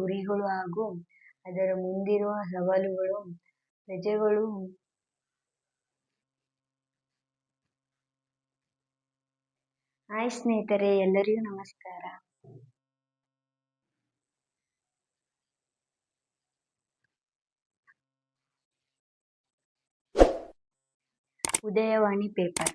ಗುರಿಗಳು ಹಾಗೂ ಅದರ ಮುಂದಿರುವ ಸವಾಲುಗಳು ಪ್ರಜೆಗಳು ಹಾಯ್ ಸ್ನೇಹಿತರೆ, ಎಲ್ಲರಿಗೂ ನಮಸ್ಕಾರ. ಉದಯವಾಣಿ ಪೇಪರ್.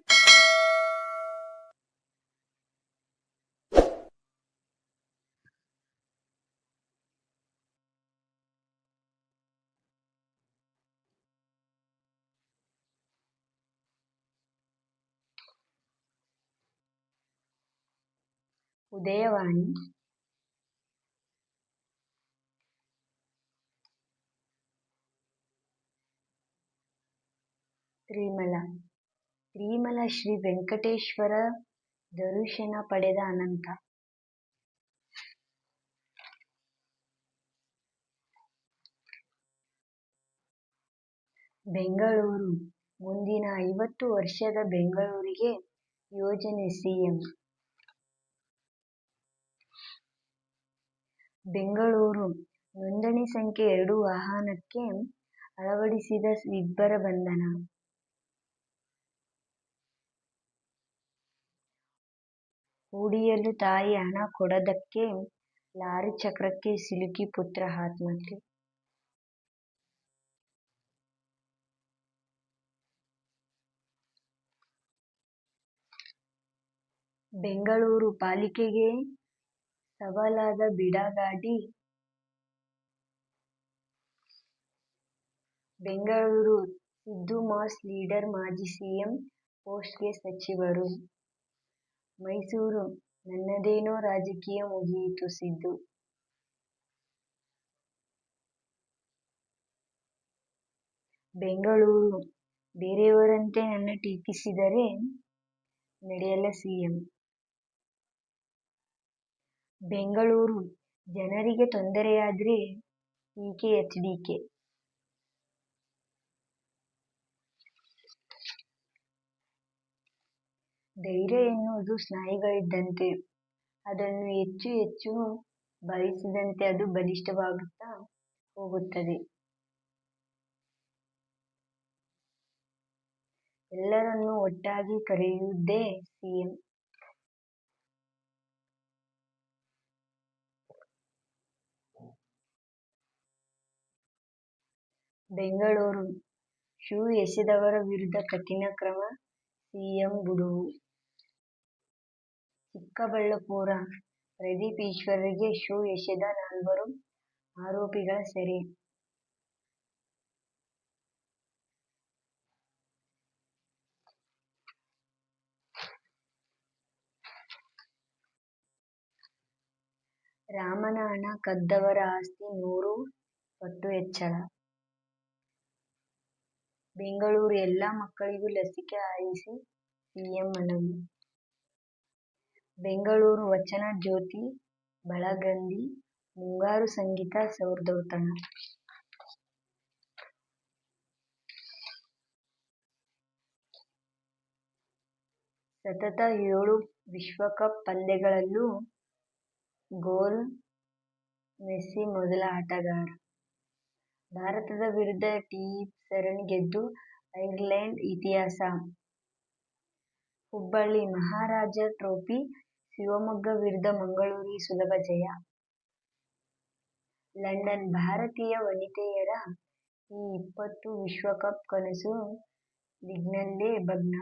ಉದಯವಾಣಿ ತ್ರಿಮಲ ಶ್ರೀ ವೆಂಕಟೇಶ್ವರ ದರುಶನ ಪಡೆದ ಅನಂತ. ಬೆಂಗಳೂರು ಮುಂದಿನ 50 ವರ್ಷದ ಬೆಂಗಳೂರಿಗೆ ಯೋಜನೆ ಸಿಎಂ. ಬೆಂಗಳೂರು ನೋಂದಣಿ ಸಂಖ್ಯೆ 2 ವಾಹನಕ್ಕೆ ಅಳವಡಿಸಿದ ಇಬ್ಬರ ಬಂಧನ. ಕುಡಿಯಲು ತಾಯಿ ಹಣ ಕೊಡದಕ್ಕೆ ಲಾರಿ ಚಕ್ರಕ್ಕೆ ಸಿಲುಕಿ ಪುತ್ರ ಆತ್ಮಹತ್ಯೆ. ಬೆಂಗಳೂರು ಪಾಲಿಕೆಗೆ ಸವಾಲಾದ ಬಿಡಾಡಿ. ಬೆಂಗಳೂರು ಸಿದ್ದು ಮಾಸ್ ಲೀಡರ್ ಮಾಜಿ ಸಿಎಂ ಪೋಸ್ಟ್ಗೆ ಸಚಿವರು. ಮೈಸೂರು ನನ್ನದೇನೋ ರಾಜಕೀಯ ಮುಗಿಯಿತು ಸಿದ್ದು. ಬೆಂಗಳೂರು ಬೇರೆಯವರಂತೆ ನನ್ನ ಟೀಕಿಸಿದರೆ ನಡೆಯಲ್ಲ ಸಿಎಂ. ಬೆಂಗಳೂರು ಜನರಿಗೆ ತೊಂದರೆಯಾದ್ರೆ ಟೀಕೆ ಎಚ್ಡಿಕೆ. ಧೈರ್ಯ ಎನ್ನುವುದು ಸ್ನಾಯುಗಳಿದ್ದಂತೆ. ಅದನ್ನು ಹೆಚ್ಚು ಹೆಚ್ಚು ಬಳಸಿದಂತೆ ಅದು ಬಲಿಷ್ಠವಾಗುತ್ತಾ ಹೋಗುತ್ತದೆ. ಎಲ್ಲರನ್ನೂ ಒಟ್ಟಾಗಿ ಕರೆಯುವುದೇ ಸಿಎಂ. ಬೆಂಗಳೂರು ಶೂ ಎಸೆದವರ ವಿರುದ್ಧ ಕಠಿಣ ಕ್ರಮ, ಸಿಎಂ ಗುಡುವು. ಚಿಕ್ಕಬಳ್ಳಾಪುರ ಪ್ರದೀಪ್ ಈಶ್ವರ್ಗೆ ಶೂ ಎಸೆದ 4 ಆರೋಪಿಗಳ ಸೆರೆ. ರಾಮನ ಹಣ ಕದ್ದವರ ಆಸ್ತಿ 100 ಪಟ್ಟು ಹೆಚ್ಚಳ. ಬೆಂಗಳೂರು ಎಲ್ಲ ಮಕ್ಕಳಿಗೂ ಲಸಿಕೆ ಹಾಯಿಸಿ ಸಿಎಂ ಮನವಿ. ಬೆಂಗಳೂರು ವಚನ ಜ್ಯೋತಿ ಬಳಗದಲ್ಲಿ ಮುಂಗಾರು ಸಂಗೀತ ಸೌರಧೌತಣ. ಸತತ 7 ವಿಶ್ವಕಪ್ ಪಂದ್ಯಗಳಲ್ಲೂ ಗೋಲ್, ಮೆಸ್ಸಿ ಮೊದಲ ಆಟಗಾರ. ಭಾರತದ ವಿರುದ್ಧ ಟಿ20 ಸರಣಿ ಗೆದ್ದು ಐರ್ಲೆಂಡ್ ಇತಿಹಾಸ. ಹುಬ್ಬಳ್ಳಿ ಮಹಾರಾಜ ಟ್ರೋಫಿ, ಶಿವಮೊಗ್ಗ ವಿರುದ್ಧ ಮಂಗಳೂರಿಗೆ ಸುಲಭ ಜಯ. ಲಂಡನ್ ಭಾರತೀಯ ವನಿತೆಯರ ಟಿ20 ವಿಶ್ವಕಪ್ ಕನಸು ಲೀಗ್ನಲ್ಲೇ ಭಗ್ನ.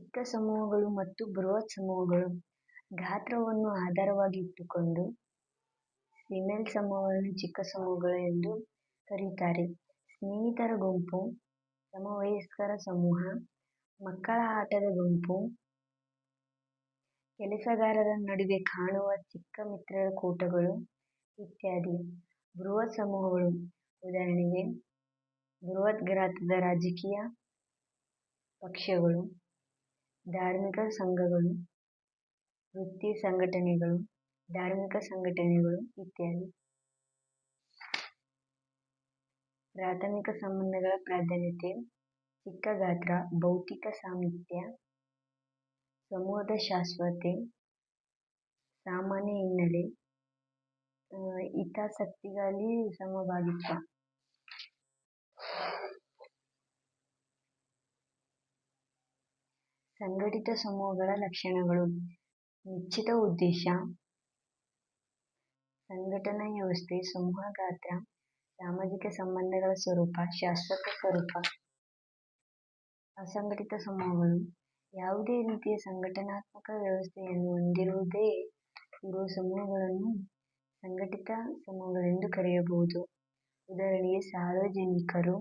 ಚಿಕ್ಕ ಸಮೂಹಗಳು ಮತ್ತು ಬೃಹತ್ ಸಮೂಹಗಳು. ಗಾತ್ರವನ್ನು ಆಧಾರವಾಗಿ ಇಟ್ಟುಕೊಂಡು ಫಿಮೇಲ್ ಸಮೂಹಗಳನ್ನು ಚಿಕ್ಕ ಸಮೂಹಗಳು ಎಂದು ಕರೆಯುತ್ತಾರೆ. ಸ್ನೇಹಿತರ ಗುಂಪು, ಸಮವಯಸ್ಕರ ಸಮೂಹ, ಮಕ್ಕಳ ಆಟದ ಗುಂಪು, ಕೆಲಸಗಾರರ ನಡುವೆ ಕಾಣುವ ಚಿಕ್ಕ ಮಿತ್ರರ ಕೂಟಗಳು ಇತ್ಯಾದಿ. ಬೃಹತ್ ಸಮೂಹಗಳು ಉದಾಹರಣೆಗೆ ಬೃಹತ್ ಗಾತ್ರದ ರಾಜಕೀಯ ಪಕ್ಷಗಳು, ಧಾರ್ಮಿಕ ಸಂಘಗಳು, ವೃತ್ತಿ ಸಂಘಟನೆಗಳು, ಧಾರ್ಮಿಕ ಸಂಘಟನೆಗಳು ಇತ್ಯಾದಿ. ಪ್ರಾಥಮಿಕ ಸಂಬಂಧಗಳ ಪ್ರಾಧಾನ್ಯತೆ, ಚಿಕ್ಕ ಗಾತ್ರ, ಭೌತಿಕ ಸಾಮೀಪ್ಯ, ಸಮೂಹದ ಶಾಶ್ವತೆ, ಸಾಮಾನ್ಯ ಹಿನ್ನೆಲೆ, ಹಿತಾಸಕ್ತಿಗಳಲ್ಲಿ ಸಮಭಾಗಿತ್ವ. ಸಂಘಟಿತ ಸಮೂಹಗಳ ಲಕ್ಷಣಗಳು: ನಿಶ್ಚಿತ ಉದ್ದೇಶ, ಸಂಘಟನಾ ವ್ಯವಸ್ಥೆ, ಸಮೂಹ ಗಾತ್ರ, ಸಾಮಾಜಿಕ ಸಂಬಂಧಗಳ ಸ್ವರೂಪ, ಶಾಶ್ವತ ಸ್ವರೂಪ. ಅಸಂಘಟಿತ ಸಮೂಹಗಳು ಯಾವುದೇ ರೀತಿಯ ಸಂಘಟನಾತ್ಮಕ ವ್ಯವಸ್ಥೆಯನ್ನು ಹೊಂದಿರದೇ ಇರುವ ಸಮೂಹಗಳನ್ನು ಸಂಘಟಿತ ಸಮೂಹಗಳೆಂದು ಕರೆಯಬಹುದು. ಉದಾಹರಣೆಗೆ ಸಾರ್ವಜನಿಕರು,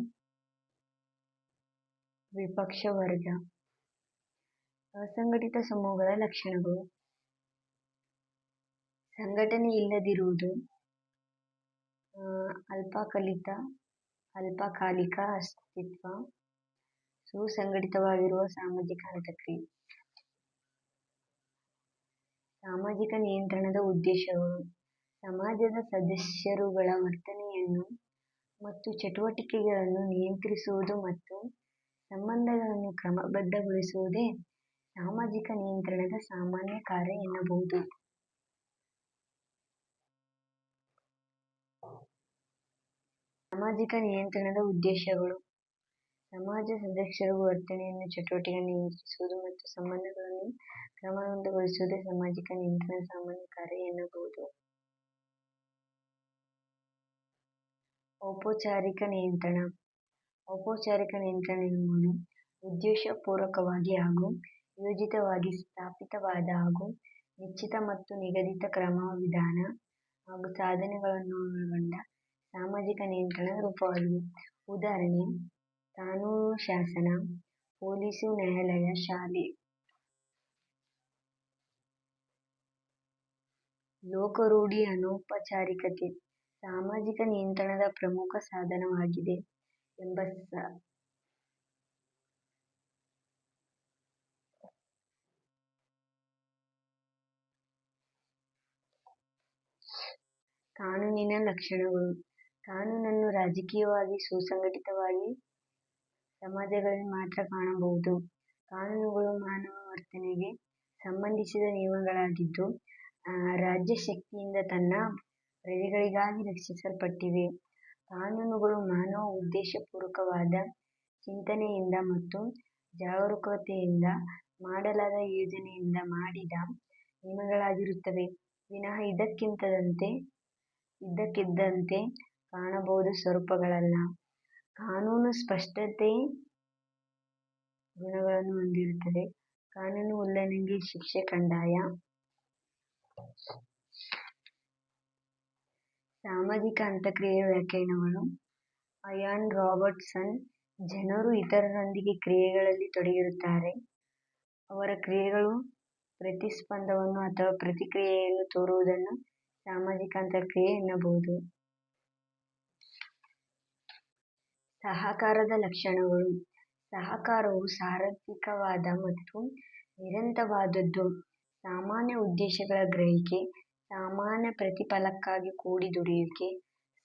ವಿಪಕ್ಷ ವರ್ಗ. ಅಸಂಘಟಿತ ಸಮೂಹಗಳ ಲಕ್ಷಣಗಳು: ಸಂಘಟನೆ ಇಲ್ಲದಿರುವುದು, ಅಲ್ಪಕಾಲಿಕ ಅಸ್ತಿತ್ವ, ಸುಸಂಘಟಿತವಾಗಿರುವ ಸಾಮಾಜಿಕ ಅಂತಕ್ರಿಯೆ. ಸಾಮಾಜಿಕ ನಿಯಂತ್ರಣದ ಉದ್ದೇಶಗಳು: ಸಮಾಜದ ಸದಸ್ಯರುಗಳ ವರ್ತನೆಯನ್ನು ಮತ್ತು ಚಟುವಟಿಕೆಗಳನ್ನು ನಿಯಂತ್ರಿಸುವುದು ಮತ್ತು ಸಂಬಂಧಗಳನ್ನು ಕ್ರಮಬದ್ಧಗೊಳಿಸುವುದೇ ಸಾಮಾಜಿಕ ನಿಯಂತ್ರಣದ ಸಾಮಾನ್ಯ ಕಾರ್ಯ ಎನ್ನಬಹುದು. ಸಾಮಾಜಿಕ ನಿಯಂತ್ರಣದ ಉದ್ದೇಶಗಳು: ಸಮಾಜ ಸದಸ್ಯರುಗಳ ವರ್ತನೆಯನ್ನು ಚಟುವಟಿಕೆಗಳನ್ನು ನಿಯಂತ್ರಿಸುವುದು ಮತ್ತು ಸಂಬಂಧಗಳನ್ನು ಕ್ರಮಬದ್ಧಗೊಳಿಸುವುದೇ ಸಾಮಾಜಿಕ ನಿಯಂತ್ರಣದ ಸಾಮಾನ್ಯ ಕಾರ್ಯ ಎನ್ನಬಹುದು. ಔಪಚಾರಿಕ ನಿಯಂತ್ರಣ. ಔಪಚಾರಿಕ ನಿಯಂತ್ರಣ ಎನ್ನುವುದು ಉದ್ದೇಶಪೂರ್ವಕವಾಗಿ ಹಾಗೂ ಯೋಜಿತವಾಗಿ ಸ್ಥಾಪಿತವಾದ ಹಾಗೂ ನಿಶ್ಚಿತ ಮತ್ತು ನಿಗದಿತ ಕ್ರಮ, ವಿಧಾನ ಹಾಗೂ ಸಾಧನಗಳನ್ನೊಳಗೊಂಡ ಸಾಮಾಜಿಕ ನಿಯಂತ್ರಣದ ರೂಪವಾಗಿದೆ. ಉದಾಹರಣೆ ಕಾನೂನು ಶಾಸನ, ಪೊಲೀಸು, ನ್ಯಾಯಾಲಯ, ಶಾಲೆ. ಲೋಕರೂಢಿ ಅನೌಪಚಾರಿಕತೆ ಸಾಮಾಜಿಕ ನಿಯಂತ್ರಣದ ಪ್ರಮುಖ ಸಾಧನವಾಗಿದೆ ಎಂಬ ಕಾನೂನಿನ ಲಕ್ಷಣಗಳು: ಕಾನೂನನ್ನು ರಾಜಕೀಯವಾಗಿ ಸುಸಂಘಟಿತವಾಗಿ ಸಮಾಜಗಳಲ್ಲಿ ಮಾತ್ರ ಕಾಣಬಹುದು. ಕಾನೂನುಗಳು ಮಾನವ ವರ್ತನೆಗೆ ಸಂಬಂಧಿಸಿದ ನಿಯಮಗಳಾಗಿದ್ದು, ರಾಜ್ಯಶಕ್ತಿಯಿಂದ ತನ್ನ ಪ್ರಜೆಗಳಿಗಾಗಿ ರಚಿಸಲ್ಪಟ್ಟಿವೆ. ಕಾನೂನುಗಳು ಮಾನವ ಉದ್ದೇಶಪೂರ್ವಕವಾದ ಚಿಂತನೆಯಿಂದ ಮತ್ತು ಜಾಗರೂಕತೆಯಿಂದ ಮಾಡಲಾದ ಯೋಜನೆಯಿಂದ ಮಾಡಿದ ನಿಯಮಗಳಾಗಿರುತ್ತವೆ ವಿನಃ ಇದ್ದಕ್ಕಿದ್ದಂತೆ ಕಾಣಬಹುದಾದ ಸ್ವರೂಪಗಳಲ್ಲ. ಕಾನೂನು ಸ್ಪಷ್ಟತೆ ಗುಣಗಳನ್ನು ಹೊಂದಿರುತ್ತದೆ. ಕಾನೂನು ಉಲ್ಲಂಘನೆಗೆ ಶಿಕ್ಷೆ ಕಡ್ಡಾಯ. ಸಾಮಾಜಿಕ ಅಂತಕ್ರಿಯೆಯ ವ್ಯಾಖ್ಯಾನಗಳು: ಅಯಾನ್ ರಾಬರ್ಟ್ಸನ್ ಜನರು ಇತರರೊಂದಿಗೆ ಕ್ರಿಯೆಗಳಲ್ಲಿ ತೊಡಗಿರುತ್ತಾರೆ. ಅವರ ಕ್ರಿಯೆಗಳು ಪ್ರತಿಸ್ಪಂದನವನ್ನು ಅಥವಾ ಪ್ರತಿಕ್ರಿಯೆಯನ್ನು ತೋರುವುದನ್ನು ಸಾಮಾಜಿಕ ಅಂತಕ್ರಿಯೆ ಎನ್ನಬಹುದು. ಸಹಕಾರದ ಲಕ್ಷಣಗಳು: ಸಹಕಾರವು ಸಾರ್ವತ್ರಿಕವಾದ ಮತ್ತು ನಿರಂತರವಾದದ್ದು. ಸಾಮಾನ್ಯ ಉದ್ದೇಶಗಳ ಗ್ರಹಿಕೆ, ಸಾಮಾನ್ಯ ಪ್ರತಿಫಲಕ್ಕಾಗಿ ಕೂಡಿ ದುಡಿಯುವಿಕೆ.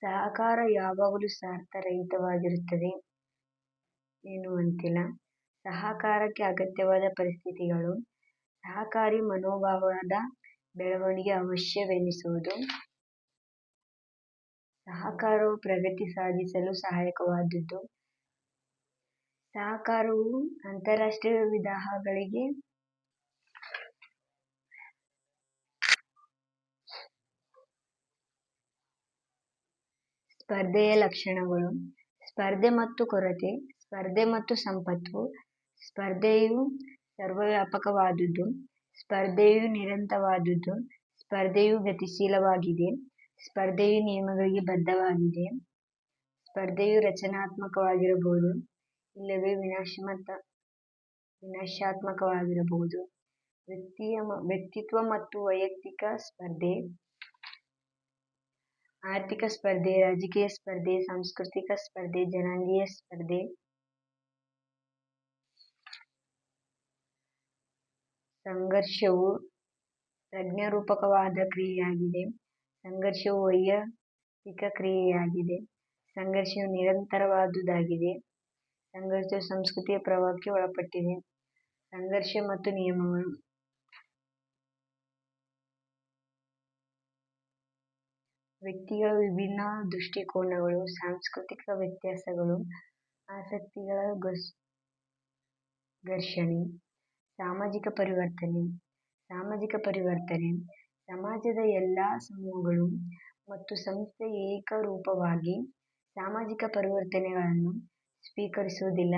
ಸಹಕಾರ ಯಾವಾಗಲೂ ಸ್ವಾರ್ಥರಹಿತವಾಗಿರುತ್ತದೆ ಎನ್ನುವಂತಿಲ್ಲ. ಸಹಕಾರಕ್ಕೆ ಅಗತ್ಯವಾದ ಪರಿಸ್ಥಿತಿಗಳು: ಸಹಕಾರಿ ಮನೋಭಾವದ ಬೆಳವಣಿಗೆ ಅವಶ್ಯವೆನಿಸುವುದು. ಸಹಕಾರವು ಪ್ರಗತಿ ಸಾಧಿಸಲು ಸಹಾಯಕವಾದುದು. ಸಹಕಾರವು ಅಂತರರಾಷ್ಟ್ರೀಯ ವಿವಾಹಗಳಿಗೆ ಸ್ಪರ್ಧೆಯ ಲಕ್ಷಣಗಳು: ಸ್ಪರ್ಧೆ ಮತ್ತು ಕೊರತೆ, ಸ್ಪರ್ಧೆ ಮತ್ತು ಸಂಪತ್ತು. ಸ್ಪರ್ಧೆಯು ಸರ್ವವ್ಯಾಪಕವಾದುದು. ಸ್ಪರ್ಧೆಯು ನಿರಂತರವಾದುದು. ಸ್ಪರ್ಧೆಯು ಗತಿಶೀಲವಾಗಿದೆ. ಸ್ಪರ್ಧೆಯು ನಿಯಮಗಳಿಗೆ ಬದ್ಧವಾಗಿದೆ. ಸ್ಪರ್ಧೆಯು ರಚನಾತ್ಮಕವಾಗಿರಬಹುದು, ಇಲ್ಲವೇ ವಿನಾಶಾತ್ಮಕವಾಗಿರಬಹುದು. ವ್ಯಕ್ತಿತ್ವ ಮತ್ತು ವೈಯಕ್ತಿಕ ಸ್ಪರ್ಧೆ, ಆರ್ಥಿಕ ಸ್ಪರ್ಧೆ, ರಾಜಕೀಯ ಸ್ಪರ್ಧೆ, ಸಾಂಸ್ಕೃತಿಕ ಸ್ಪರ್ಧೆ, ಜನಾಂಗೀಯ ಸ್ಪರ್ಧೆ. ಸಂಘರ್ಷವು ಪ್ರಜ್ಞಾರೂಪಕವಾದ ಕ್ರಿಯೆಯಾಗಿದೆ. ಸಂಘರ್ಷವು ವೈಯಕ್ತಿಕ ಕ್ರಿಯೆಯಾಗಿದೆ. ಸಂಘರ್ಷವು ನಿರಂತರವಾದುದಾಗಿದೆ. ಸಂಘರ್ಷವು ಸಂಸ್ಕೃತಿಯ ಪ್ರಭಾವಕ್ಕೆ ಒಳಪಟ್ಟಿದೆ. ಸಂಘರ್ಷ ಮತ್ತು ನಿಯಮಗಳು. ವ್ಯಕ್ತಿಗಳ ವಿಭಿನ್ನ ದೃಷ್ಟಿಕೋನಗಳು, ಸಾಂಸ್ಕೃತಿಕ ವ್ಯತ್ಯಾಸಗಳು, ಆಸಕ್ತಿಗಳ ಘರ್ಷಣೆ. ಸಾಮಾಜಿಕ ಪರಿವರ್ತನೆ. ಸಾಮಾಜಿಕ ಪರಿವರ್ತನೆ ಸಮಾಜದ ಎಲ್ಲಾ ಸಮೂಹಗಳು ಮತ್ತು ಸಂಸ್ಥೆ ಏಕರೂಪವಾಗಿ ಸಾಮಾಜಿಕ ಪರಿವರ್ತನೆಗಳನ್ನು ಸ್ವೀಕರಿಸುವುದಿಲ್ಲ.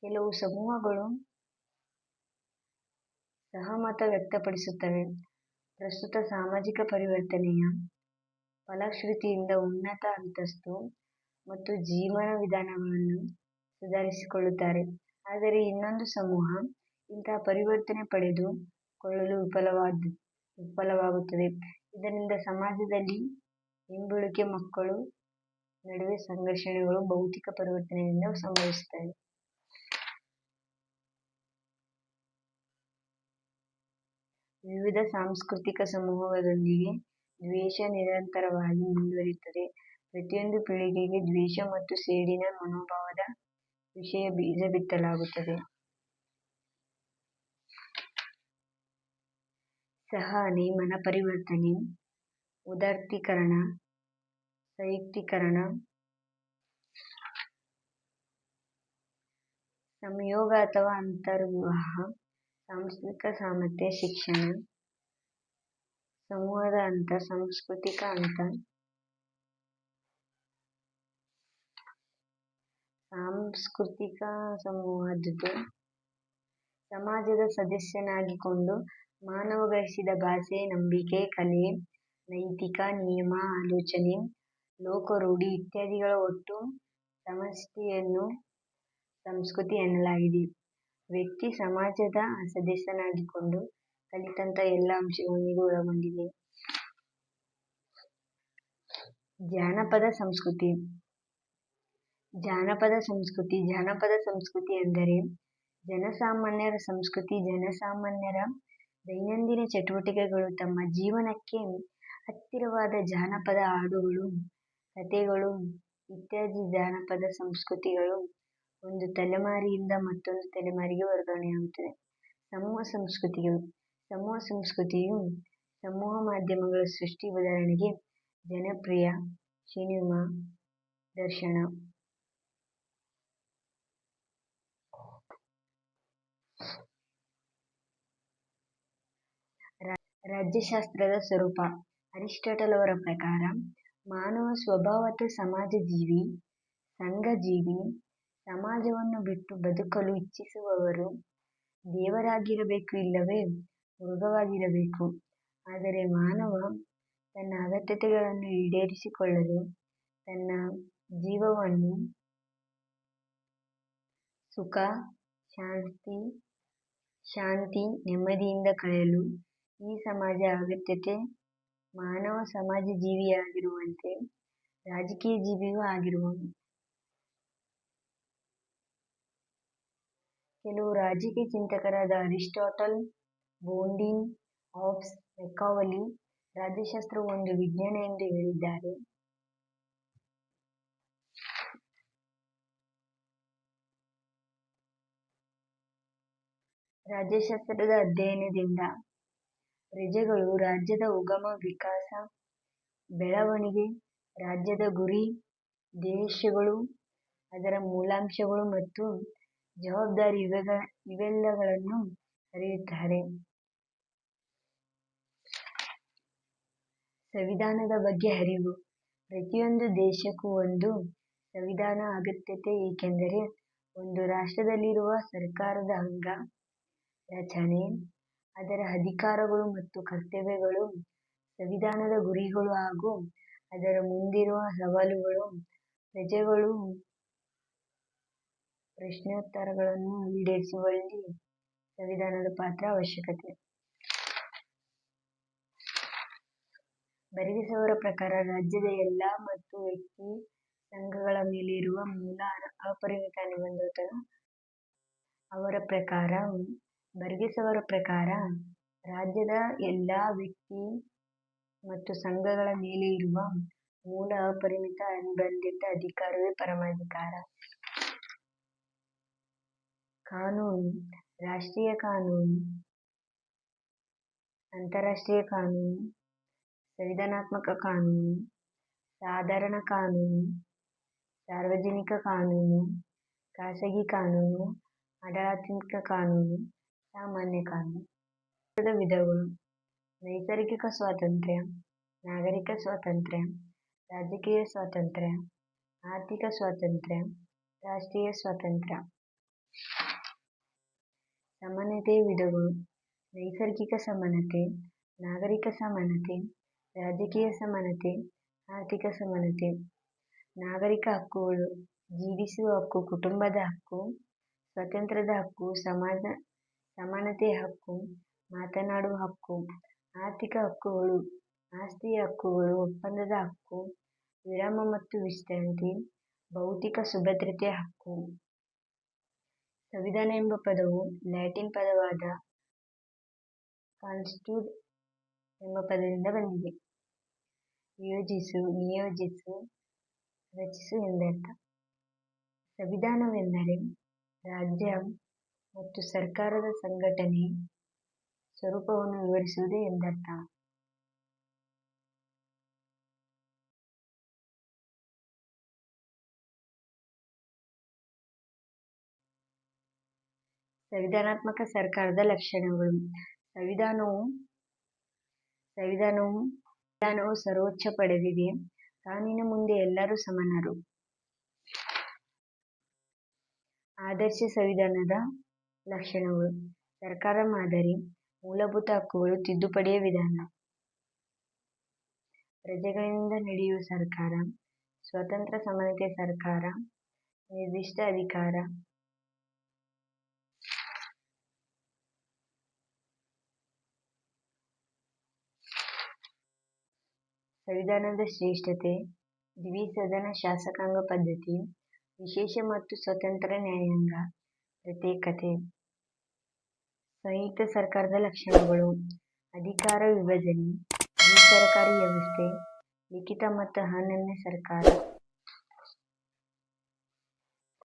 ಕೆಲವು ಸಮೂಹಗಳು ಸಹಮತ ವ್ಯಕ್ತಪಡಿಸುತ್ತವೆ. ಪ್ರಸ್ತುತ ಸಾಮಾಜಿಕ ಪರಿವರ್ತನೆಯ ಫಲಶ್ರುತಿಯಿಂದ ಉನ್ನತ ಅಂತಸ್ತು ಮತ್ತು ಜೀವನ ವಿಧಾನಗಳನ್ನು ಸುಧಾರಿಸಿಕೊಳ್ಳುತ್ತಾರೆ. ಆದರೆ ಇನ್ನೊಂದು ಸಮೂಹ ಇಂತಹ ಪರಿವರ್ತನೆ ಪಡೆದುಕೊಳ್ಳಲು ವಿಫಲವಾಗುತ್ತದೆ. ಇದರಿಂದ ಸಮಾಜದಲ್ಲಿ ಹಿಂಬಳುಕೆ ಮಕ್ಕಳ ನಡುವೆ ಸಂಘರ್ಷಗಳು ಭೌತಿಕ ಪರಿವರ್ತನೆಯಿಂದ ಸಂಭವಿಸುತ್ತವೆ. ವಿವಿಧ ಸಾಂಸ್ಕೃತಿಕ ಸಮೂಹಗಳೊಂದಿಗೆ ದ್ವೇಷ ನಿರಂತರವಾಗಿ ಮುಂದುವರಿಯುತ್ತದೆ. ಪ್ರತಿಯೊಂದು ಪೀಳಿಗೆಗೆ ದ್ವೇಷ ಮತ್ತು ಸೇಡಿನ ಮನೋಭಾವದ ವಿಷಯ ಬೀಜ ಬಿತ್ತಲಾಗುತ್ತದೆ. ಸಹನೆ, ಮನಪರಿವರ್ತನೆ, ಉದಾತ್ತೀಕರಣ, ಸಂಯುಕ್ತೀಕರಣ, ಸಂಯೋಗ ಅಥವಾ ಅಂತರ್ವಿವಾಹ, ಸಾಂಸ್ಕೃತಿಕ ಸಾಮರ್ಥ್ಯ, ಶಿಕ್ಷಣ, ಸಮೂಹದ ಹಂತ, ಸಾಂಸ್ಕೃತಿಕ ಹಂತ. ಸಾಂಸ್ಕೃತಿಕ ಸಮೂಹದ್ದು ಸಮಾಜದ ಸದಸ್ಯನಾಗಿಕೊಂಡು ಮಾನವ ಗಳಿಸಿದ ಭಾಷೆ, ನಂಬಿಕೆ, ಕಲೆ, ನೈತಿಕ ನಿಯಮ, ಆಲೋಚನೆ, ಲೋಕರೂಢಿ ಇತ್ಯಾದಿಗಳ ಒಟ್ಟು ಸಮಷ್ಟಿಯನ್ನು ಸಂಸ್ಕೃತಿ ಎನ್ನಲಾಗಿದೆ. ವ್ಯಕ್ತಿ ಸಮಾಜದ ಸದಸ್ಯನಾಗಿಕೊಂಡು ಕಲಿತಂತಹ ಎಲ್ಲ ಅಂಶಗಳನ್ನು ಇದು ಒಳಗೊಂಡಿದೆ. ಜಾನಪದ ಸಂಸ್ಕೃತಿ. ಜಾನಪದ ಸಂಸ್ಕೃತಿ. ಜಾನಪದ ಸಂಸ್ಕೃತಿ ಎಂದರೆ ಜನಸಾಮಾನ್ಯರ ಸಂಸ್ಕೃತಿ. ಜನಸಾಮಾನ್ಯರ ದೈನಂದಿನ ಚಟುವಟಿಕೆಗಳು ತಮ್ಮ ಜೀವನಕ್ಕೆ ಹತ್ತಿರವಾದ ಜಾನಪದ ಹಾಡುಗಳು, ಕಥೆಗಳು ಇತ್ಯಾದಿ. ಜಾನಪದ ಸಂಸ್ಕೃತಿಗಳು ಒಂದು ತಲೆಮಾರಿನಿಂದ ಮತ್ತೊಂದು ತಲೆಮಾರಿಗೆ ವರ್ಗಾವಣೆಯಾಗುತ್ತವೆ. ಸಮೂಹ ಸಂಸ್ಕೃತಿಗಳು. ಸಮೂಹ ಸಂಸ್ಕೃತಿಯು ಸಮೂಹ ಮಾಧ್ಯಮಗಳ ಸೃಷ್ಟಿ. ಉದಾಹರಣೆಗೆ ಜನಪ್ರಿಯ ಸಿನಿಮಾ, ದರ್ಶನ. ರಾಜ್ಯಶಾಸ್ತ್ರದ ಸ್ವರೂಪ. ಅರಿಸ್ಟಾಟಲ್ ಅವರ ಪ್ರಕಾರ ಮಾನವ ಸ್ವಭಾವತಃ ಸಮಾಜಜೀವಿ, ಸಂಘಜೀವಿ. ಸಮಾಜವನ್ನು ಬಿಟ್ಟು ಬದುಕಲು ಇಚ್ಛಿಸುವವರು ದೇವರಾಗಿರಬೇಕು, ಇಲ್ಲವೇ ಮೃಗವಾಗಿರಬೇಕು. ಆದರೆ ಮಾನವ ತನ್ನ ಅಗತ್ಯತೆಗಳನ್ನು ಈಡೇರಿಸಿಕೊಳ್ಳಲು, ತನ್ನ ಜೀವನವನ್ನು ಸುಖ, ಶಾಂತಿ, ನೆಮ್ಮದಿಯಿಂದ ಕಳೆಯಲು ಈ ಸಮಾಜ ಅಗತ್ಯತೆ. ಮಾನವ ಸಮಾಜಜೀವಿಯಾಗಿರುವಂತೆ ರಾಜಕೀಯ ಜೀವಿಯೂ ಆಗಿರುವನು. ಕೆಲವು ರಾಜಕೀಯ ಚಿಂತಕರಾದ ಅರಿಸ್ಟಾಟಲ್, ಬೌಂಡಿನ್, ಹಾಬ್ಸ್, ಮೆಕಾವಲಿ ರಾಜ್ಯಶಾಸ್ತ್ರವು ಒಂದು ವಿಜ್ಞಾನ ಎಂದು ಹೇಳಿದ್ದಾರೆ. ರಾಜ್ಯಶಾಸ್ತ್ರದ ಅಧ್ಯಯನದಿಂದ ಪ್ರಜೆಗಳು, ರಾಜ್ಯದ ಉಗಮ, ವಿಕಾಸ, ಬೆಳವಣಿಗೆ, ರಾಜ್ಯದ ಗುರಿ, ಧ್ಯೇಯೋದ್ದೇಶಗಳು, ಅದರ ಮೂಲಾಂಶಗಳು ಮತ್ತು ಜವಾಬ್ದಾರಿ ಇವೆಲ್ಲಗಳನ್ನು ಅರಿಯುತ್ತಾರೆ. ಸಂವಿಧಾನದ ಬಗ್ಗೆ ಅರಿವು. ಪ್ರತಿಯೊಂದು ದೇಶಕ್ಕೂ ಒಂದು ಸಂವಿಧಾನ ಅಗತ್ಯತೆ, ಏಕೆಂದರೆ ಒಂದು ರಾಷ್ಟ್ರದಲ್ಲಿರುವ ಸರ್ಕಾರದ ಅಂಗ ರಚನೆ, ಅದರ ಅಧಿಕಾರಗಳು ಮತ್ತು ಕರ್ತವ್ಯಗಳು, ಸಂವಿಧಾನದ ಗುರಿಗಳು ಹಾಗೂ ಅದರ ಮುಂದಿರುವ ಸವಾಲುಗಳು, ಪ್ರಜೆಗಳು ಪ್ರಶ್ನೋತ್ತರಗಳನ್ನು ಈಡೇರಿಸುವಲ್ಲಿ ಸಂವಿಧಾನದ ಪಾತ್ರ ಅವಶ್ಯಕತೆ. ಬರೆದಿಸುವವರ ಪ್ರಕಾರ ರಾಜ್ಯದ ಎಲ್ಲ ಮತ್ತು ವ್ಯಕ್ತಿ ಸಂಘಗಳ ಮೇಲೆ ಇರುವ ಮೂಲ ಅಪರಿಮಿತ ನಿರ್ಬಂಧಗಳು. ಅವರ ಪ್ರಕಾರ ಬರೆದಿಸುವವರ ಪ್ರಕಾರ ರಾಜ್ಯದ ಎಲ್ಲ ವ್ಯಕ್ತಿ ಮತ್ತು ಸಂಘಗಳ ಮೇಲೆ ಇರುವ ಮೂಲ ಅಪರಿಮಿತ ಅನಿರ್ಬಂಧಿತ ಅಧಿಕಾರವೇ ಪರಮಾಧಿಕಾರ. ಕಾನೂನು, ರಾಷ್ಟ್ರೀಯ ಕಾನೂನು, ಅಂತಾರಾಷ್ಟ್ರೀಯ ಕಾನೂನು, ಸಂವಿಧಾನಾತ್ಮಕ ಕಾನೂನು, ಸಾಧಾರಣ ಕಾನೂನು, ಸಾರ್ವಜನಿಕ ಕಾನೂನು, ಖಾಸಗಿ ಕಾನೂನು, ಆಡಳಿತಾತ್ಮಕ ಕಾನೂನು, ಸಾಮಾನ್ಯ ಕಾನೂನು. ಭಾರತದ ವಿಧಗಳು: ನೈಸರ್ಗಿಕ ಸ್ವಾತಂತ್ರ್ಯ, ನಾಗರಿಕ ಸ್ವಾತಂತ್ರ್ಯ, ರಾಜಕೀಯ ಸ್ವಾತಂತ್ರ್ಯ, ಆರ್ಥಿಕ ಸ್ವಾತಂತ್ರ್ಯ, ರಾಷ್ಟ್ರೀಯ ಸ್ವಾತಂತ್ರ್ಯ. ಸಮಾನತೆಯ ವಿಧಗಳು: ನೈಸರ್ಗಿಕ ಸಮಾನತೆ, ನಾಗರಿಕ ಸಮಾನತೆ, ರಾಜಕೀಯ ಸಮಾನತೆ, ಆರ್ಥಿಕ ಸಮಾನತೆ. ನಾಗರಿಕ ಹಕ್ಕುಗಳು: ಜೀವಿಸುವ ಹಕ್ಕು, ಕುಟುಂಬದ ಹಕ್ಕು, ಸ್ವಾತಂತ್ರ್ಯದ ಹಕ್ಕು, ಸಮಾನತೆಯ ಹಕ್ಕು, ಮಾತನಾಡುವ ಹಕ್ಕು. ಆರ್ಥಿಕ ಹಕ್ಕುಗಳು: ಆಸ್ತಿಯ ಹಕ್ಕುಗಳು, ಒಪ್ಪಂದದ ಹಕ್ಕು, ವಿರಾಮ ಮತ್ತು ವಿಶ್ರಾಂತಿ, ಭೌತಿಕ ಸುಭದ್ರತೆಯ ಹಕ್ಕು. ಸಂವಿಧಾನ ಎಂಬ ಪದವು ಲ್ಯಾಟಿನ್ ಪದವಾದ ಕಾನ್ಸ್ಟಿಟ್ಯೂಟ್ ಎಂಬ ಪದದಿಂದ ಬಂದಿದೆ. ಯೋಜಿಸು, ನಿಯೋಜಿಸು, ರಚಿಸು ಎಂದರ್ಥ. ಸಂವಿಧಾನವೆಂದರೆ ರಾಜ್ಯ ಮತ್ತು ಸರ್ಕಾರದ ಸಂಘಟನೆ ಸ್ವರೂಪವನ್ನು ವಿವರಿಸುವುದು ಎಂದರ್ಥ. ಸಂವಿಧಾನಾತ್ಮಕ ಸರ್ಕಾರದ ಲಕ್ಷಣಗಳು: ಸಂವಿಧಾನವು ಸರ್ವೋಚ್ಚ ಪಡೆದಿದೆ. ಕಾನೂನಿನ ಮುಂದೆ ಎಲ್ಲರೂ ಸಮಾನರು. ಆದರ್ಶ ಸಂವಿಧಾನದ ಲಕ್ಷಣಗಳು: ಸರ್ಕಾರ ಮಾದರಿ, ಮೂಲಭೂತ ಹಕ್ಕುಗಳು, ತಿದ್ದುಪಡಿಯ ವಿಧಾನ, ಪ್ರಜೆಗಳಿಂದ ನಡೆಯುವ ಸರ್ಕಾರ, ಸ್ವತಂತ್ರ ಸಮಾನತೆಯ ಸರ್ಕಾರ, ನಿರ್ದಿಷ್ಟ ಅಧಿಕಾರ. ಸಂವಿಧಾನದ ಶ್ರೇಷ್ಠತೆ: ದ್ವಿಸದನ ಶಾಸಕಾಂಗ ಪದ್ಧತಿ, ವಿಶೇಷ ಮತ್ತು ಸ್ವತಂತ್ರ ನ್ಯಾಯಾಂಗ, ಪ್ರತ್ಯೇಕತೆ. ಸಂಯುಕ್ತ ಸರ್ಕಾರದ ಲಕ್ಷಣಗಳು: ಅಧಿಕಾರ ವಿಭಜನೆ, ದ್ವಿಸರಕಾರಿ ವ್ಯವಸ್ಥೆ, ಲಿಖಿತ ಮತ್ತು ಅನನ್ಯ ಸರ್ಕಾರ.